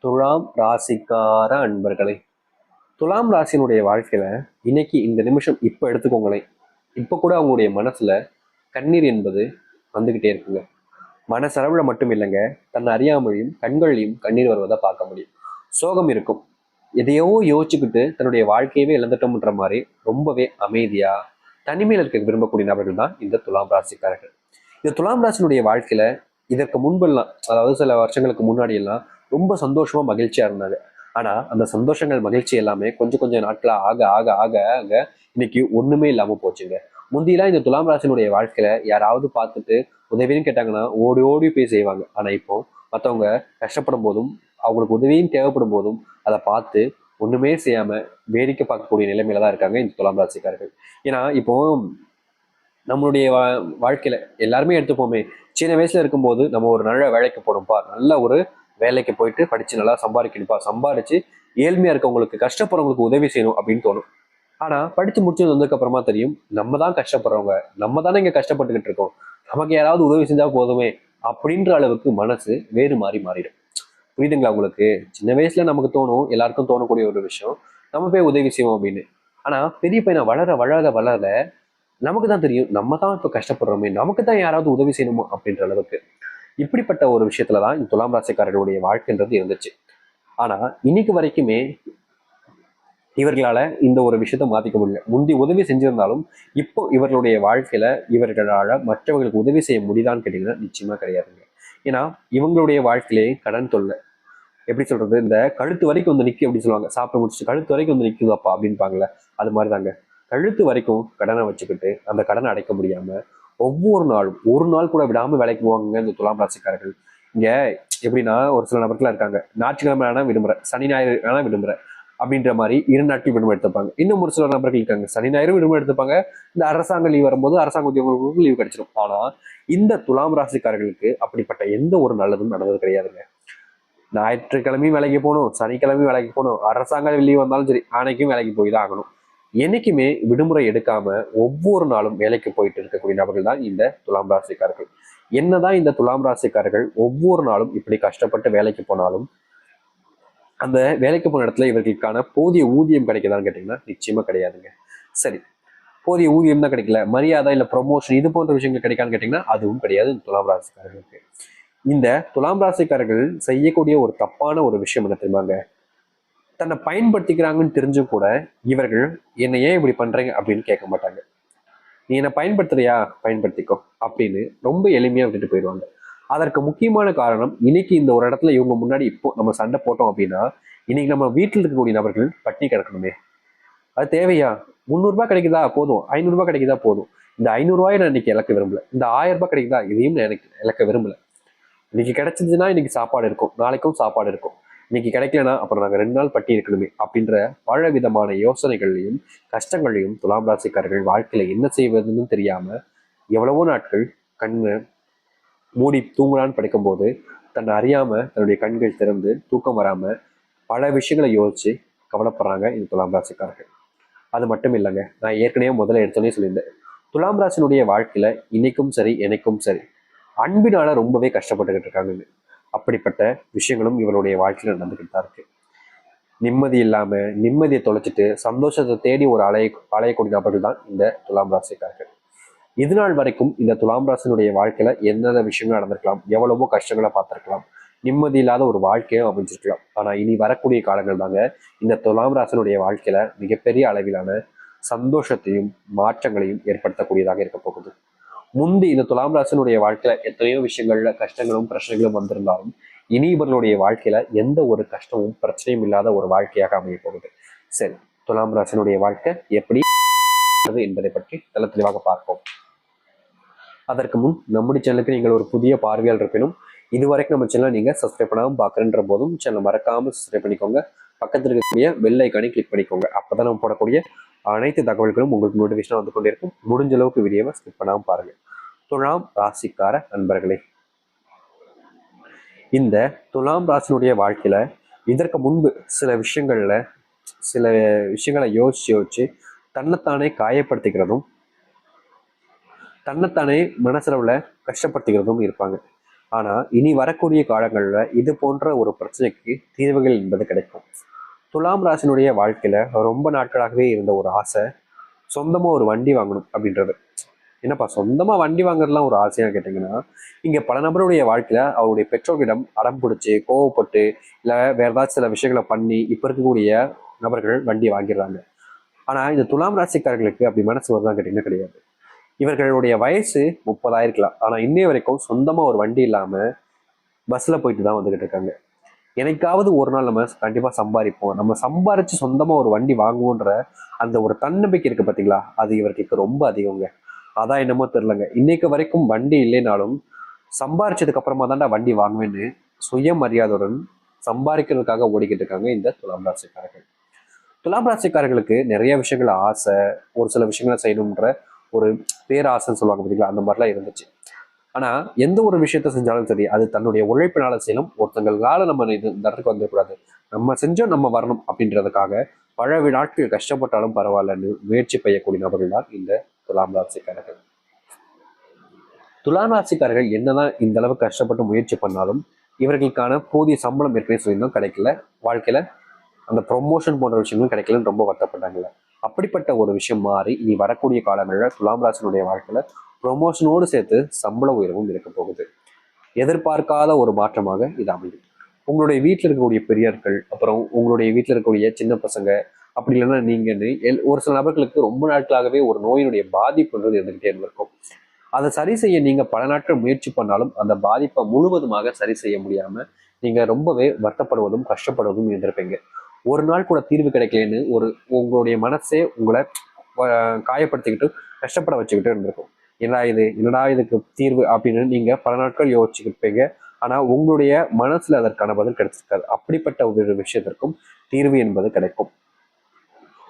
துலாம் ராசிக்கார அன்பர்களே, துலாம் ராசியினுடைய வாழ்க்கையில இன்னைக்கு இந்த நிமிஷம் இப்ப எடுத்துக்கோங்களேன். இப்ப கூட அவங்களுடைய மனசுல கண்ணீர் என்பது வந்துகிட்டே இருக்குங்க. மனசளவுல மட்டும் இல்லைங்க, தன்னை அறியாமலையும் கண்கள்லையும் கண்ணீர் வருவதை பார்க்க முடியும். சோகம் இருக்கும். எதையோ யோசிச்சுக்கிட்டு தன்னுடைய வாழ்க்கையவே இழந்துட்டோம்ன்ற மாதிரி ரொம்பவே அமைதியா தனிமையில் இருக்க விரும்பக்கூடிய நபர்கள் தான் இந்த துலாம் ராசிக்காரர்கள். இந்த துலாம் ராசினுடைய வாழ்க்கையில இதற்கு முன்பெல்லாம், அதாவது சில வருஷங்களுக்கு முன்னாடி எல்லாம் ரொம்ப சந்தோஷமா மகிழ்ச்சியா இருந்தாங்க. ஆனா அந்த சந்தோஷங்கள் மகிழ்ச்சி எல்லாமே கொஞ்சம் கொஞ்சம் நாட்களா ஆக ஆக ஆக ஆக இன்னைக்கு ஒண்ணுமே இல்லாம போச்சுங்க. முந்தியெல்லாம் இந்த துலாம் ராசினுடைய வாழ்க்கையில யாராவது பார்த்துட்டு உதவின்னு கேட்டாங்கன்னா ஓடி ஓடி போய் செய்வாங்க. ஆனா இப்போ மற்றவங்க கஷ்டப்படும் போதும் அவங்களுக்கு உதவியும் தேவைப்படும் போதும் அதை பார்த்து ஒண்ணுமே செய்யாம வேடிக்கை பார்க்கக்கூடிய நிலைமையில தான் இருக்காங்க இந்த துலாம் ராசிக்காரர்கள். ஏன்னா இப்போ நம்மளுடைய வாழ்க்கையில எல்லாருமே எடுத்துப்போமே, சின்ன வயசுல இருக்கும்போது நம்ம ஒரு நல்ல வேலைக்கு போகணும்ப்பா, நல்ல ஒரு வேலைக்கு போயிட்டு படிச்சு நல்லா சம்பாதிக்கணும்ப்பா, சம்பாதிச்சு ஏழ்மையா இருக்கவங்களுக்கு கஷ்டப்படுறவங்களுக்கு உதவி செய்யணும் அப்படின்னு தோணும். ஆனா படிச்சு முடிச்சது வந்ததுக்கு அப்புறமா தெரியும், நம்ம தான் கஷ்டப்படுறவங்க, நம்ம தானே இங்க கஷ்டப்பட்டுக்கிட்டு இருக்கோம், நமக்கு யாராவது உதவி செஞ்சா போதுமே அப்படின்ற அளவுக்கு மனசு வேறு மாறி மாறிடும். புரியுதுங்களா உங்களுக்கு? சின்ன வயசுல நமக்கு தோணும், எல்லாருக்கும் தோணக்கூடிய ஒரு விஷயம், நம்ம போய் உதவி செய்வோம் அப்படின்னு. ஆனா பெரிய பையனை வளர வளர வளர நமக்கு தான் தெரியும், நம்ம தான் இப்ப கஷ்டப்படுறோமே, நமக்கு தான் யாராவது உதவி செய்யணுமோ அப்படின்ற அளவுக்கு இப்படிப்பட்ட ஒரு விஷயத்துலதான் இந்த துலாம் ராசிக்காரர்களுடைய வாழ்க்கைன்றது இருந்துச்சு. ஆனா இன்னைக்கு வரைக்குமே இவர்களால இந்த ஒரு விஷயத்த மாத்திக்க முடியல. முந்தி உதவி செஞ்சிருந்தாலும் இப்போ இவர்களுடைய வாழ்க்கையில இவர்களால மற்றவர்களுக்கு உதவி செய்ய முடியுதான்னு கேட்டீங்கன்னா நிச்சயமா கிடையாதுங்க. ஏன்னா இவங்களுடைய வாழ்க்கையிலே கடன் தொல்லை. எப்படி சொல்றது, இந்த கழுத்து வரைக்கும் வந்து நிக்கி அப்படின்னு சொல்லுவாங்க, சாப்பிட்டு முடிச்சுட்டு கழுத்து வரைக்கும் வந்து நிக்குதாப்பா அப்படின்பாங்களே, அது மாதிரி தாங்க. கழுத்து வரைக்கும் கடனை வச்சுக்கிட்டு அந்த கடனை அடைக்க முடியாம ஒவ்வொரு நாளும் ஒரு நாள் கூட விடாம வேலைக்கு போவாங்க இந்த துலாம் ராசிக்காரர்கள். இங்க எப்படின்னா ஒரு சில நபர்களா இருக்காங்க, ஞாயிற்றுக்கிழமை ஆனா விடுமுறை, சனி ஞாயிறு ஆனா விடுமுறை அப்படின்ற மாதிரி 2 நாட்கள் விடுமுறை எடுத்துப்பாங்க. இன்னும் ஒரு சில நபர்கள் இருக்காங்க, சனி ஞாயிறு விடுமுறை எடுத்துப்பாங்க, இந்த அரசாங்க லீவ் வரும்போது அரசாங்க உத்தியோகங்களுக்கு லீவ் கிடைச்சிடும். ஆனா இந்த துலாம் ராசிக்காரர்களுக்கு அப்படிப்பட்ட எந்த ஒரு நல்லதும் நடந்தது கிடையாதுங்க. ஞாயிற்றுக்கிழமையும் வேலைக்கு போகணும், சனிக்கிழமையும் வேலைக்கு போகணும், அரசாங்க லீவ் வந்தாலும் சரி அன்னைக்கும் வேலைக்கு போய் தான் ஆகணும். என்னைக்குமே விடுமுறை எடுக்காம ஒவ்வொரு நாளும் வேலைக்கு போயிட்டு இருக்கக்கூடிய நபர்கள் தான் இந்த துலாம் ராசிக்காரர்கள். என்னதான் இந்த துலாம் ராசிக்காரர்கள் ஒவ்வொரு நாளும் இப்படி கஷ்டப்பட்டு வேலைக்கு போனாலும் அந்த வேலைக்கு போன இடத்துல இவர்களுக்கான போதிய ஊதியம் கிடைக்குதான்னு கேட்டீங்கன்னா நிச்சயமா கிடையாதுங்க. சரி, போதிய ஊதியம் தான் கிடைக்கல, மரியாதை இல்ல ப்ரொமோஷன் இது போன்ற விஷயங்கள் கிடைக்கான்னு கேட்டீங்கன்னா அதுவும் கிடையாது இந்த துலாம் ராசிக்காரர்களுக்கு. இந்த துலாம் ராசிக்காரர்கள் செய்யக்கூடிய ஒரு தப்பான ஒரு விஷயம் என்ன தெரியுமாங்க, தன்னை பயன்படுத்திக்கிறாங்கன்னு தெரிஞ்சும் கூட இவர்கள் என்னை ஏன் இப்படி பண்றீங்க அப்படின்னு கேட்க மாட்டாங்க. நீ என்னை பயன்படுத்துறியா, பயன்படுத்திக்கோ அப்படின்னு ரொம்ப எளிமையா விட்டுட்டு போயிடுவாங்க. அதற்கு முக்கியமான காரணம், இன்னைக்கு இந்த ஒரு இடத்துல இவங்க முன்னாடி இப்போ நம்ம சண்டை போட்டோம் அப்படின்னா இன்னைக்கு நம்ம வீட்டில் இருக்கக்கூடிய நபர்கள் பட்டினி கிடக்கணுமே, அது தேவையா? 300 ரூபாய் கிடைக்குதா போதும், 500 ரூபாய் கிடைக்குதா போதும், இந்த 500 ரூபாயை நான் இன்னைக்கு இழக்க விரும்பல, இந்த 1000 ரூபாய் கிடைக்குதா இதையும் நான் எனக்கு இழக்க விரும்பல. இன்னைக்கு கிடைச்சதுன்னா இன்னைக்கு சாப்பாடு இருக்கும், நாளைக்கும் சாப்பாடு இருக்கும், இன்னைக்கு கிடைக்கலனா அப்புறம் நாங்கள் 2 நாள் பட்டி இருக்கணுமே அப்படின்ற பல விதமான யோசனைகளையும் கஷ்டங்களையும் துலாம் ராசிக்காரர்கள் வாழ்க்கையில என்ன செய்வதுன்னு தெரியாம எவ்வளவோ நாட்கள் கண்ணு மூடி தூங்கலான்னு படிக்கும்போது தன்னை அறியாம தன்னுடைய கண்கள் திறந்து தூக்கம் வராம பல விஷயங்களை யோசிச்சு கவலைப்படுறாங்க இந்த துலாம் ராசிக்காரர்கள். அது மட்டும் இல்லைங்க, நான் ஏற்கனவே முதல்ல எடுத்தோன்னே சொல்லியிருந்தேன், துலாம் ராசினுடைய வாழ்க்கையில இன்னைக்கும் சரி எனக்கும் சரி அன்பினால ரொம்பவே கஷ்டப்பட்டுக்கிட்டு இருக்காங்க. அப்படிப்பட்ட விஷயங்களும் இவருடைய வாழ்க்கையில நடந்துகிட்டு தான் இருக்கு. நிம்மதி இல்லாம நிம்மதியை தொலைச்சிட்டு சந்தோஷத்தை தேடி ஒரு அலையக்கூடிய நபர்கள் தான் இந்த துலாம் ராசிக்காரர்கள். இது நாள் வரைக்கும் இந்த துலாம் ராசினுடைய வாழ்க்கையில என்னென்ன விஷயங்கள் நடந்திருக்கலாம், எவ்வளவோ கஷ்டங்களை பார்த்திருக்கலாம், நிம்மதி இல்லாத ஒரு வாழ்க்கையும் அமைஞ்சிருக்கலாம். ஆனா இனி வரக்கூடிய காலங்கள் தாங்க இந்த துலாம் ராசினுடைய வாழ்க்கையில மிகப்பெரிய அளவிலான சந்தோஷத்தையும் மாற்றங்களையும் ஏற்படுத்தக்கூடியதாக இருக்க போகுது. முந்தி இந்த துலாம் ராசினுடைய வாழ்க்கையில எத்தனையோ விஷயங்கள்ல கஷ்டங்களும் பிரச்சனைகளும் வந்திருந்தாலும் இனி இவர்களுடைய வாழ்க்கையில எந்த ஒரு கஷ்டமும் பிரச்சனையும் இல்லாத ஒரு வாழ்க்கையாக அமைய போகுது. சரி, துலாம் ராசினுடைய வாழ்க்கை எப்படி என்பதை பற்றி நல்ல தெளிவாக பார்ப்போம். அதற்கு முன் நம்முடைய சேனலுக்கு நீங்கள் ஒரு புதிய பார்வையாளர் இருப்பினும் இதுவரைக்கும் நம்ம சேனலை நீங்க சப்ஸ்கிரைப் பண்ணாமல் பார்க்குறன்ற போதும் சேனலை மறக்காம சப்ஸ்கிரைப் பண்ணிக்கோங்க. பக்கத்தில் இருக்கக்கூடிய பெல் ஐக்கானை கிளிக் பண்ணிக்கோங்க. அப்பதான் நம்ம போடக்கூடிய அனைத்து தகவல்களும் உங்களுக்கு நோட்டிஃபிகேஷன் வந்து கொண்டே இருக்கும். முடிஞ்ச அளவுக்கு வீடியோவை ஸ்கிப் பண்ணாமல் பாருங்க. துலாம் ராசிக்கார நண்பர்களே, இந்த துலாம் ராசினுடைய வாழ்க்கையில இதற்கு முன்பு சில விஷயங்களை யோசிச்சு யோசிச்சு தன்னைத்தானே காயப்படுத்திக்கிறதும் தன்னைத்தானே மனசளவுல கஷ்டப்படுத்திக்கிறதும் இருப்பாங்க. ஆனா இனி வரக்கூடிய காலங்கள்ல இது போன்ற ஒரு பிரச்சனைக்கு தீர்வுகள் என்பது கிடைக்கும். துலாம் ராசினுடைய வாழ்க்கையில ரொம்ப நாட்களாகவே இருந்த ஒரு ஆசை, சொந்தமா ஒரு வண்டி வாங்கணும் அப்படின்றது. என்னப்பா சொந்தமா வண்டி வாங்குறதுலாம் ஒரு ஆசையா கேட்டீங்கன்னா, இங்க பல நபருடைய வாழ்க்கையில அவருடைய பெற்றோர்களிடம் அடம் பிடிச்சு கோவப்பட்டு இல்ல வேற ஏதாச்சும் சில விஷயங்களை பண்ணி இப்ப இருக்கக்கூடிய நபர்கள் வண்டி வாங்கிடுறாங்க. ஆனா இந்த துலாம் ராசிக்காரர்களுக்கு அப்படி மனசு வருதான் கேட்டீங்கன்னா கிடையாது. இவர்களுடைய வயசு 30 ஆயிருக்கலாம், ஆனா இன்னைய வரைக்கும் சொந்தமா ஒரு வண்டி இல்லாம பஸ்ல போயிட்டு தான் வந்துகிட்டு இருக்காங்க. என்னைக்காவது ஒரு நாள் நம்ம கண்டிப்பா சம்பாதிப்போம், நம்ம சம்பாரிச்சு சொந்தமா ஒரு வண்டி வாங்குவோன்ற அந்த ஒரு தன்னம்பிக்கை இருக்கு பாத்தீங்களா, அது இவர்களுக்கு ரொம்ப அதிகங்க. அதான் என்னமோ தெரிலங்க, இன்னைக்கு வரைக்கும் வண்டி இல்லைனாலும் சம்பாரிச்சதுக்கு அப்புறமா தான்டா வண்டி வாங்குவேன்னு சுயமரியாதையுடன் சம்பாதிக்கிறதுக்காக ஓடிக்கிட்டு இருக்காங்க இந்த துலாம் ராசிக்காரர்கள். துலாம் ராசிக்காரர்களுக்கு நிறைய விஷயங்கள் ஆசை, ஒரு சில விஷயங்களை செய்யணுன்ற ஒரு பேராசைன்னு சொல்லுவாங்க பார்த்தீங்களா, அந்த மாதிரிலாம் இருந்துச்சு. ஆனா எந்த ஒரு விஷயத்த செஞ்சாலும் சரி அது தன்னுடைய உழைப்பினால செய்யணும். ஒருத்தங்களால நம்ம இந்த இடத்துக்கு வந்துடக்கூடாது, நம்ம செஞ்சோம் நம்ம வரணும் அப்படின்றதுக்காக பல நாட்கள் கஷ்டப்பட்டாலும் பரவாயில்லன்னு முயற்சி செய்யக்கூடிய நபர்கள் தான் இந்த துலாம் ராசிக்காரர்கள். துலாம் ராசிக்காரர்கள் என்னதான் இந்த அளவுக்கு கஷ்டப்பட்டு முயற்சி பண்ணாலும் இவர்களுக்கான போதிய சம்பளம் ஏற்கனவே சொல்லியிருந்தோம் கிடைக்கல, வாழ்க்கையில அந்த ப்ரொமோஷன் போன்ற விஷயங்களும் கிடைக்கலன்னு ரொம்ப வருத்தப்பட்டாங்கல்ல. அப்படிப்பட்ட ஒரு விஷயம் மாறி இனி வரக்கூடிய காலங்களில் துலாம் ராசினுடைய வாழ்க்கையில ப்ரொமோஷனோடு சேர்த்து சம்பள உயர்வும் இருக்க போகுது. எதிர்பார்க்காத ஒரு மாற்றமாக இது அமையும். உங்களுடைய வீட்டில் இருக்கக்கூடிய பெரியார்கள், அப்புறம் உங்களுடைய வீட்டில் இருக்கக்கூடிய சின்ன பசங்க, அப்படி இல்லைன்னா நீங்கன்னு ஒரு சில நபர்களுக்கு ரொம்ப நாட்களாகவே ஒரு நோயினுடைய பாதிப்புன்றது இருந்துகிட்டே இருந்திருக்கும். அதை சரி செய்ய நீங்க பல நாட்கள் முயற்சி பண்ணாலும் அந்த பாதிப்பை முழுவதுமாக சரி செய்ய முடியாம நீங்க ரொம்பவே வருத்தப்படுவதும் கஷ்டப்படுவதும் இருந்திருப்பீங்க. ஒரு நாள் கூட தீர்வு கிடைக்கலன்னு உங்களுடைய மனசே உங்களை காயப்படுத்திக்கிட்டு கஷ்டப்பட வச்சுக்கிட்டு இருந்திருக்கும். என்னடா இதுக்கு தீர்வு அப்படின்னு நீங்க பல நாட்கள் யோசிச்சுக்கிருப்பீங்க. ஆனா உங்களுடைய மனசுல அதற்கான பதில் கிடைச்சிருக்காது. அப்படிப்பட்ட ஒரு விஷயத்திற்கும் தீர்வு என்பது கிடைக்கும்.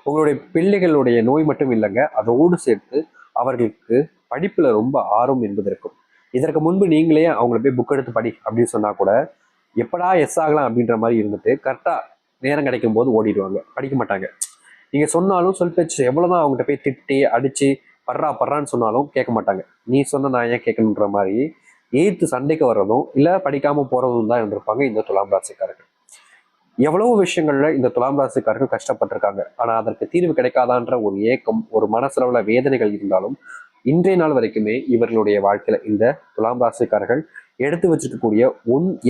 உங்களுடைய பிள்ளைகளுடைய நோய் மட்டும் இல்லைங்க, அதோடு சேர்த்து அவர்களுக்கு படிப்புல ரொம்ப ஆர்வம் என்பது இருக்கும். இதற்கு முன்பு நீங்களே அவங்கள போய் புக் எடுத்து படி அப்படின்னு சொன்னா கூட எப்படா எஸ் ஆகலாம் அப்படின்ற மாதிரி இருந்துட்டு கரெக்டா நேரம் கிடைக்கும் போது ஓடிடுவாங்க, படிக்க மாட்டாங்க. நீங்க சொன்னாலும் சொல் பேச்சு எவ்வளவுதான் அவங்ககிட்ட போய் திட்டி அடிச்சு படுறான்னு சொன்னாலும் கேட்க மாட்டாங்க. நீ சொன்ன நான் ஏன் கேட்கணுன்ற மாதிரி எய்த்து சண்டைக்கு வர்றதும் இல்ல படிக்காம போறதும் தான் இருந்திருப்பாங்க இந்த துலாம் ராசிக்காரர்கள். எவ்வளவு விஷயங்கள்ல இந்த துலாம் ராசிக்காரர்கள் கஷ்டப்பட்டிருக்காங்க. ஆனா அதற்கு தீர்வு கிடைக்காதான்ற ஒரு ஏக்கம், ஒரு மனசளவுல வேதனைகள் இருந்தாலும் இன்றைய நாள் வரைக்குமே இவர்களுடைய வாழ்க்கையில இந்த துலாம் ராசிக்காரர்கள் எடுத்து வச்சிருக்கக்கூடிய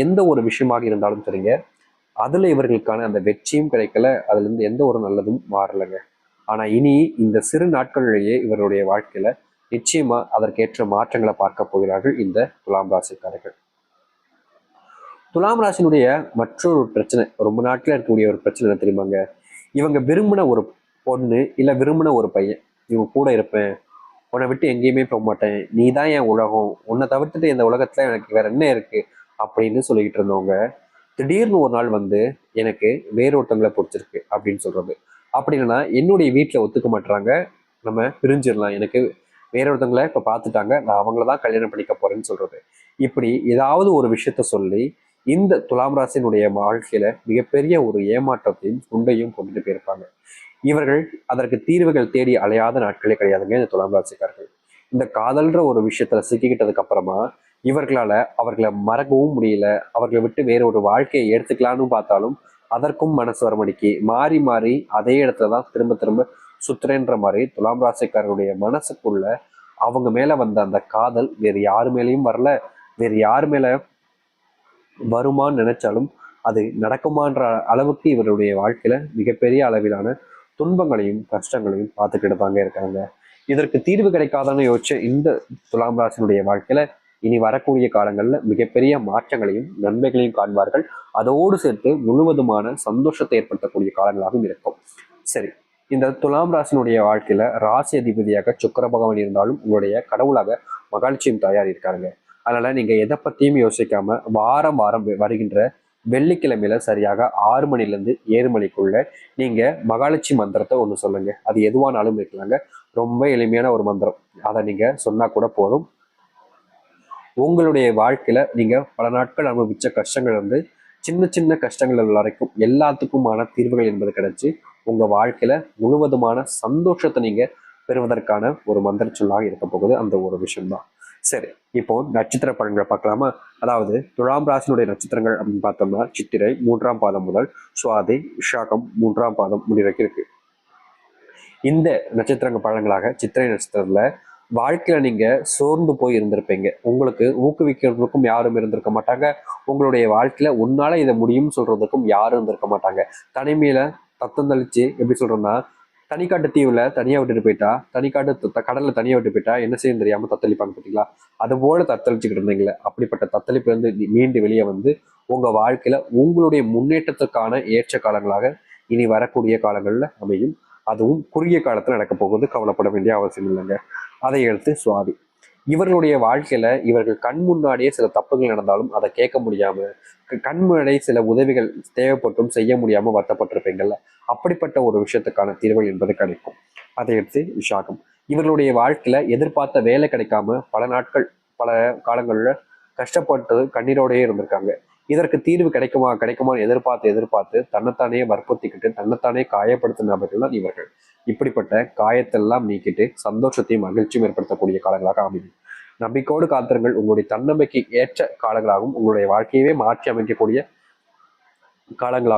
எந்த ஒரு விஷயமாக இருந்தாலும் சரிங்க, அதுல இவர்களுக்கான அந்த வெற்றியும் கிடைக்கல, அதுல இருந்து எந்த ஒரு நல்லதும் மாறலைங்க. ஆனா இனி இந்த சிறு நாட்களிலேயே இவருடைய வாழ்க்கையில நிச்சயமா அதற்கேற்ற மாற்றங்களை பார்க்க போகிறார்கள் இந்த துலாம் ராசிக்காரர்கள். துலாம் ராசினுடைய மற்றொரு பிரச்சனை, ரொம்ப நாட்கள் இருக்கக்கூடிய ஒரு பிரச்சனை என்ன தெரியுமாங்க, இவங்க விரும்பின ஒரு பொண்ணு இல்ல விரும்பின ஒரு பையன், இவங்க கூட இருப்பேன், உன்னை விட்டு எங்கேயுமே போக மாட்டேன், நீ தான் என் உலகம், உன்னை தவிர்த்துட்டு இந்த உலகத்துல எனக்கு வேற என்ன இருக்கு அப்படின்னு சொல்லிக்கிட்டு இருந்தவங்க திடீர்னு ஒரு நாள் வந்து எனக்கு வேறொருத்தவங்களை பிடிச்சிருக்கு அப்படின்னு சொல்றது. அப்படி இல்லைன்னா என்னுடைய வீட்டில் ஒத்துக்க மாட்டுறாங்க, நம்ம பிரிஞ்சிடலாம், எனக்கு வேறொருத்தவங்களை இப்போ பார்த்துட்டாங்க, நான் அவங்கள தான் கல்யாணம் பண்ணிக்க போறேன்னு சொல்றது. இப்படி ஏதாவது ஒரு விஷயத்த சொல்லி இந்த துலாம் ராசினுடைய வாழ்க்கையில மிகப்பெரிய ஒரு ஏமாற்றத்தையும் துண்டையும் கொண்டுட்டு போயிருப்பாங்க. இவர்கள் அதற்கு தீர்வுகள் தேடி அலையாத நாட்களே கிடையாதுங்க இந்த துலாம் ராசிக்காரர்கள். இந்த காதல்ன்ற ஒரு விஷயத்துல சிக்கிக்கிட்டதுக்கு அப்புறமா இவர்களால அவர்களை மறக்கவும் முடியல, அவர்களை விட்டு வேற ஒரு வாழ்க்கையை எடுத்துக்கலான்னு பார்த்தாலும் அதற்கும் மனசு வரமடிக்கி மாறி மாறி அதே இடத்துலதான் திரும்ப திரும்ப சுத்துறேன்ற மாதிரி துலாம் ராசிக்காரருடைய மனசுக்குள்ள அவங்க மேல வந்த அந்த காதல் வேறு யாரு மேலேயும் வரல, வேறு யாரு மேல வருமான்னு நினைச்சாலும் அது நடக்குமான்ற அளவுக்கு இவருடைய வாழ்க்கையில மிகப்பெரிய அளவிலான துன்பங்களையும் கஷ்டங்களையும் பார்த்துக்கிட்டு தாங்க இருக்காங்க. இதற்கு தீர்வு கிடைக்காதான்னு யோசிச்ச இந்த துலாம் ராசினுடைய வாழ்க்கையில இனி வரக்கூடிய காலங்கள்ல மிகப்பெரிய மாற்றங்களையும் நன்மைகளையும் காண்பார்கள். அதோடு சேர்த்து முழுவதுமான சந்தோஷத்தை ஏற்படுத்தக்கூடிய காலங்களாகவும் இருக்கும். சரி, இந்த துலாம் ராசினுடைய வாழ்க்கையில ராசி அதிபதியாக சுக்கிர பகவான் இருந்தாலும் உங்களுடைய கடவுளாக மகாலட்சுமி தாயார் இருக்காருங்க. அதனால நீங்க எதை பத்தியும் யோசிக்காம வாரம் வாரம் வருகின்ற வெள்ளிக்கிழமையில சரியாக 6 மணிலேருந்து 7 மணிக்குள்ள நீங்க மகாலட்சுமி மந்திரத்தை ஒன்று சொல்லுங்க. அது எதுவானாலும் இருக்கலாங்க, ரொம்ப எளிமையான ஒரு மந்திரம். அதை நீங்க சொன்னா கூட போதும். உங்களுடைய வாழ்க்கையில நீங்க பல நாட்கள் அனுபவிச்ச கஷ்டங்கள் வந்து சின்ன சின்ன கஷ்டங்கள் வரைக்கும் எல்லாத்துக்குமான தீர்வுகள் என்பது கிடைச்சி உங்க வாழ்க்கையில முழுவதுமான சந்தோஷத்தை நீங்க பெறுவதற்கான ஒரு மந்திர சொல்லாக இருக்க போகுது அந்த ஒரு விஷயம்தான். சரி, இப்போ நட்சத்திர பலன்களை பார்க்கலாமா? அதாவது துலாம் ராசினுடைய நட்சத்திரங்கள் அப்படின்னு பார்த்தோம்னா சித்திரை 3ஆம் பாதம் முதல் சுவாதி விஷாகம் 3ஆம் பாதம் முடிவரைக்கும் இருக்கு. இந்த நட்சத்திரங்கள் பலன்களாக சித்திரை நட்சத்திரத்துல வாழ்க்கையில நீங்க சோர்ந்து போய் இருந்திருப்பீங்க. உங்களுக்கு ஊக்குவிக்கிறதுக்கும் யாரும் இருந்திருக்க மாட்டாங்க. உங்களுடைய வாழ்க்கையில உன்னால இதை முடியும்னு சொல்றதுக்கும் யாரும் இருந்திருக்க மாட்டாங்க. தனிமையில தத்தந்தளிச்சு எப்படி சொல்றோம்னா, தனிக்காட்டு தீவுல தனியா விட்டுட்டு போயிட்டா, தனிக்காட்டு கடல்ல தனியா விட்டு போயிட்டா என்ன செய்யும் தெரியாம தத்தளிப்பாங்க பார்த்தீங்களா? அது போல தத்தளிச்சுக்கிட்டு இருந்தீங்களே, அப்படிப்பட்ட தத்தளிப்புல இருந்து மீண்டு வெளியே வந்து உங்க வாழ்க்கையில உங்களுடைய முன்னேற்றத்துக்கான ஏற்ற காலங்களாக இனி வரக்கூடிய காலங்கள்ல அமையும். அதுவும் குறுகிய காலத்துல நடக்க போகுது, கவலைப்பட வேண்டிய அவசியம் இல்லைங்க. அதை எடுத்து சுவாதி இவர்களுடைய வாழ்க்கையில இவர்கள் கண் முன்னாடியே சில தப்புகள் நடந்தாலும் அதை கேட்க முடியாம, கண் முன்னாடியே சில உதவிகள் தேவைப்பட்டும் செய்ய முடியாம வருத்தப்பட்டிருப்பீங்கள்ல, அப்படிப்பட்ட ஒரு விஷயத்துக்கான தீர்வுகள் என்பது கிடைக்கும். அதை எடுத்து விஷாகம் இவர்களுடைய வாழ்க்கையில எதிர்பார்த்த வேலை கிடைக்காம பல நாட்கள் பல காலங்கள்ல கஷ்டப்பட்டு கண்ணீரோடையே இருந்திருக்காங்க. இதற்கு தீர்வு கிடைக்குமா கிடைக்குமான்னு எதிர்பார்த்து எதிர்பார்த்து தன்னைத்தானே வற்புறுத்திக்கிட்டு தன்னைத்தானே காயப்படுத்தும் நபர்கள் தான் இவர்கள். இப்படிப்பட்ட காயத்தெல்லாம் நீக்கிட்டு சந்தோஷத்தையும் மகிழ்ச்சியும் ஏற்படுத்தக்கூடிய காலங்களாக அமையும். நம்பிக்கையோடு காத்திருங்கள். உங்களுடைய தன்னம்பிக்கை ஏற்ற காலங்களாகவும் உங்களுடைய வாழ்க்கையவே மாற்றி அமைக்கக்கூடிய காலங்களாகும்.